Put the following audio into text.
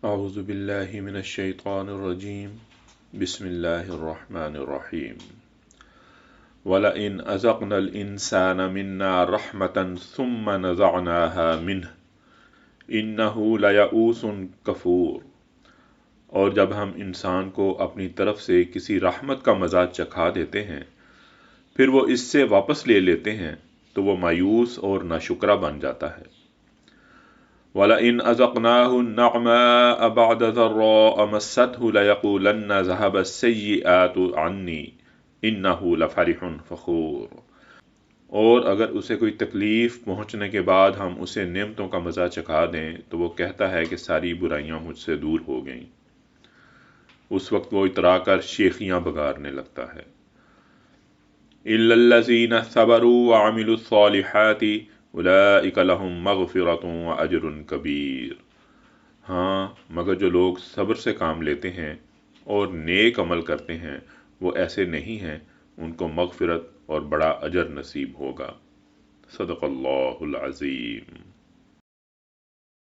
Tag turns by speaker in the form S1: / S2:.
S1: اعوذ باللہ من الشیطان الرجیم بسم اللہ الرحمن الرحیم وَلَئِنْ أَذَقْنَا الْإِنسَانَ مِنَّا رَحْمَةً ثُمَّ نَزَعْنَاهَا مِنْهُ إِنَّهُ لَيَئُوسٌ کفور۔ اور جب ہم انسان کو اپنی طرف سے کسی رحمت کا مزہ چکھا دیتے ہیں پھر وہ اس سے واپس لے لیتے ہیں تو وہ مایوس اور ناشکرا بن جاتا ہے۔ وَلَئِنْ أَذَقْنَاهُ النَّعْمَاءَ بَعْدَ ضَرَّاءَ مَسَّتْهُ لَيَقُولَنَّ ذَهَبَ السَّيِّئَاتُ عَنِّي إِنَّهُ لَفَرِحٌ فَخُورٌ۔ اور اگر اسے کوئی تکلیف پہنچنے کے بعد ہم اسے نعمتوں کا مزہ چکھا دیں تو وہ کہتا ہے کہ ساری برائیاں مجھ سے دور ہو گئیں۔ اس وقت وہ اترا کر شیخیاں بگارنے لگتا ہے۔ إِلَّا الَّذِينَ صَبَرُوا وَعَمِلُوا الصَّالِحَاتِ أُولَئِكَ لَهُم مَّغْفِرَةٌ وَأَجْرٌ كَبِيرٌ۔ ہاں، مگر جو لوگ صبر سے کام لیتے ہیں اور نیک عمل کرتے ہیں وہ ایسے نہیں ہیں، ان کو مغفرت اور بڑا اجر نصیب ہوگا۔ صدق اللہ العظیم۔